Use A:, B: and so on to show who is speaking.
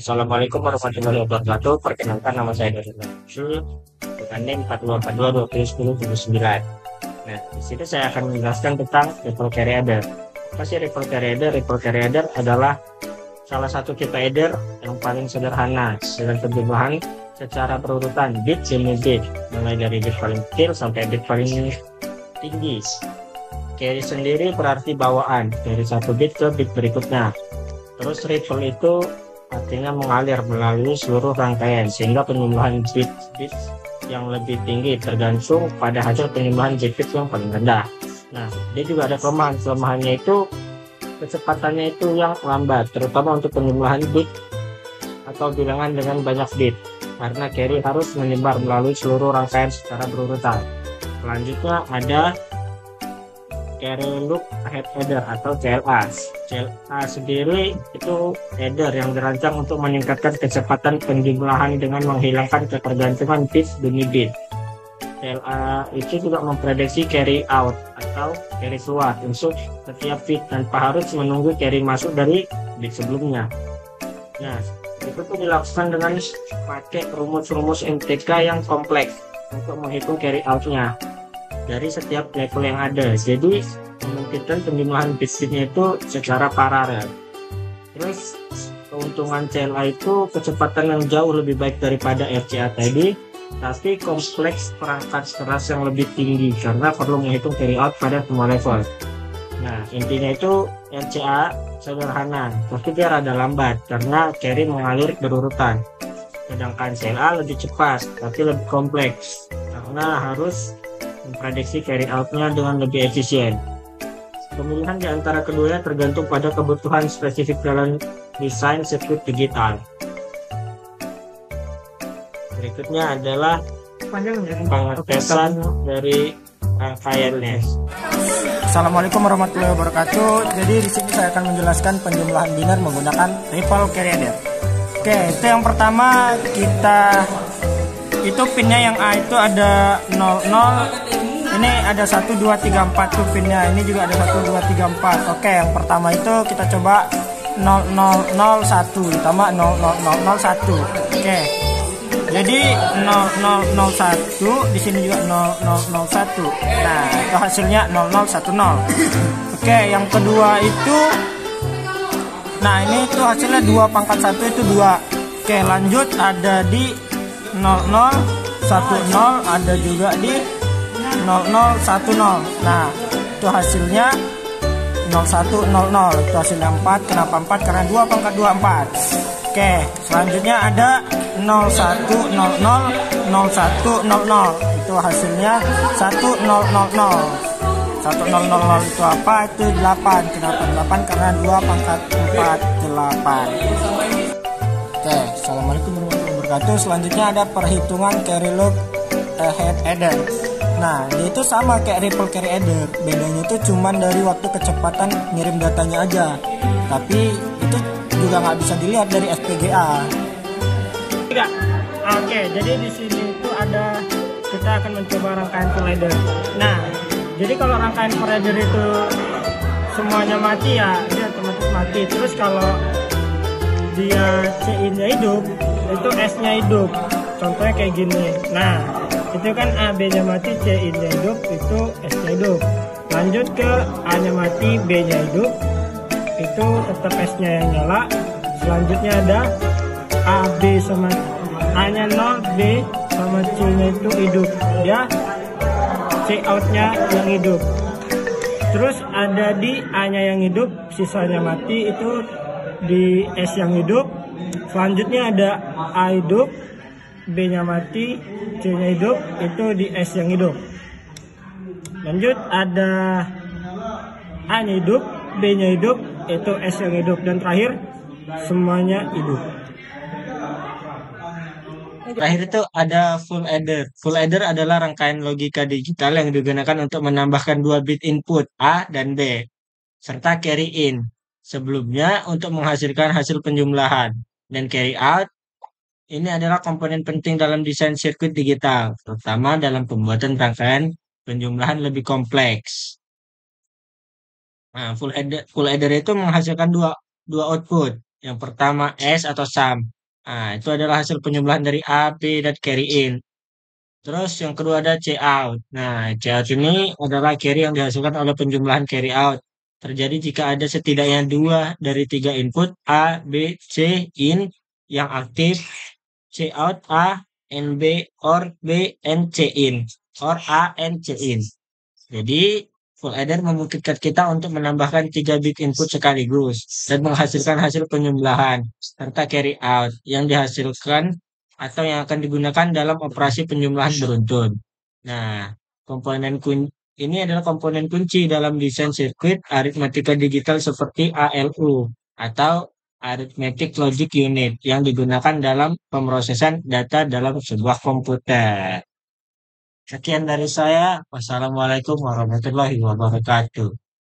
A: Assalamualaikum warahmatullahi wabarakatuh. Perkenalkan nama saya Dodi Mansur dengan NIM 4242 Nah, di sini saya akan menjelaskan tentang ripple carry adder. Apa sih ripple carry adder? Ripple carry adder adalah salah satu tipe adder yang paling sederhana dengan penjumlahan secara berurutan bit demi bit, mulai dari bit paling kecil sampai bit paling tinggi. Carry sendiri berarti bawaan dari satu bit ke bit berikutnya. Terus ripple itu artinya mengalir melalui seluruh rangkaian, sehingga penjumlahan bit yang lebih tinggi tergantung pada hasil penjumlahan bit yang paling rendah. Nah, dia juga ada kelemahannya itu kecepatannya itu yang lambat, terutama untuk penjumlahan bit atau bilangan dengan banyak bit, karena carry harus menyebar melalui seluruh rangkaian secara berurutan. Selanjutnya ada carry loop ahead adder atau CLA. CLA sendiri itu adder yang dirancang untuk meningkatkan kecepatan penjumlahan dengan menghilangkan ketergantungan bit demi bit. CLA itu juga memprediksi carry out atau carry keluar untuk setiap bit tanpa harus menunggu carry masuk dari bit sebelumnya. Nah, itu pun dilakukan dengan pakai rumus-rumus MTK yang kompleks untuk menghitung carry outnya dari setiap level yang ada, jadi memungkinkan penjumlahan bit-bitnya itu secara paralel. Terus keuntungan CLA itu kecepatan yang jauh lebih baik daripada RCA tadi, tapi kompleks perangkat keras yang lebih tinggi karena perlu menghitung carry out pada semua level. Nah, intinya itu RCA sederhana, tapi dia rada lambat karena carry mengalir berurutan. Sedangkan CLA lebih cepat, tapi lebih kompleks karena harus memprediksi carry outnya dengan lebih efisien. Pemilihan di antara keduanya tergantung pada kebutuhan spesifik dalam desain sirkuit digital. Berikutnya adalah pengetesan dari rangkaiannya.
B: Assalamualaikum warahmatullahi wabarakatuh. Jadi di sini saya akan menjelaskan penjumlahan biner menggunakan ripple carry adder. Oke, itu yang pertama itu pinnya yang A itu ada 00. Ini ada 1 2 3 4 tuh pinnya. Ini juga ada 1 2 3 4. Oke, yang pertama itu kita coba 0001 ditambah 0001. Oke. Jadi 0001 di sini juga 0001. Nah, itu hasilnya 0010. Oke, yang kedua itu ini itu hasilnya 2 pangkat 1 itu 2. Oke, lanjut ada di 0010, ada juga di 0010. Nah, itu hasilnya 0100. Itu hasilnya 4. Kenapa 4? Karena 2 pangkat 2 4. Oke, selanjutnya ada 0100 0100. Itu hasilnya 1000. 1000 itu apa? Itu 8. Kenapa 8? Karena 2 pangkat 4 8. Oke, assalamualaikum warahmatullahi wabarakatuh. Selanjutnya ada perhitungan carry loop ahead adder. Nah, dia itu sama kayak ripple carry adder. Bedanya itu cuman dari waktu kecepatan ngirim datanya aja. Tapi itu juga nggak bisa dilihat dari FPGA.
C: Tidak. Oke, jadi di sini itu kita akan mencoba rangkaian full adder. Nah, jadi kalau rangkaian full adder itu semuanya mati ya, dia otomatis mati. Terus kalau dia C-nya hidup, itu S-nya hidup. Contohnya kayak gini. Nah, itu kan A, B-nya mati, C-nya hidup, itu S-nya hidup. Lanjut ke A-nya mati, B-nya hidup, itu tetap S-nya yang nyala. Selanjutnya ada A, B sama A-nya 0, B sama C-nya itu hidup. Ya, C out-nya yang hidup. Terus ada di A-nya yang hidup, sisanya mati, itu di S yang hidup. Selanjutnya ada A hidup, B-nya mati, C-nya hidup, itu di S yang hidup. Lanjut ada A-nya hidup, B-nya hidup, itu S yang hidup. Dan terakhir semuanya hidup.
A: Terakhir itu ada full adder. Full adder adalah rangkaian logika digital yang digunakan untuk menambahkan 2 bit input A dan B serta carry in sebelumnya untuk menghasilkan hasil penjumlahan. Dan carry out ini adalah komponen penting dalam desain sirkuit digital, terutama dalam pembuatan rangkaian penjumlahan lebih kompleks. Nah, full adder itu menghasilkan dua output. Yang pertama S atau sum, Nah, itu adalah hasil penyembelahan dari A, B, dan carry in. Terus yang kedua ada C out. Nah, C out ini adalah carry yang dihasilkan oleh penjumlahan carry out. Terjadi jika ada setidaknya dua dari tiga input A, B, C in yang aktif, C out A and B, or B and C in, or A and C in. Jadi full adder memungkinkan kita untuk menambahkan 3 bit input sekaligus dan menghasilkan hasil penyembelahan serta carry out yang dihasilkan atau yang akan digunakan dalam operasi penjumlahan beruntun. Nah, ini adalah komponen kunci dalam desain sirkuit aritmatika digital seperti ALU atau Arithmetic Logic Unit yang digunakan dalam pemrosesan data dalam sebuah komputer. Sekian dari saya. Wassalamualaikum warahmatullahi wabarakatuh.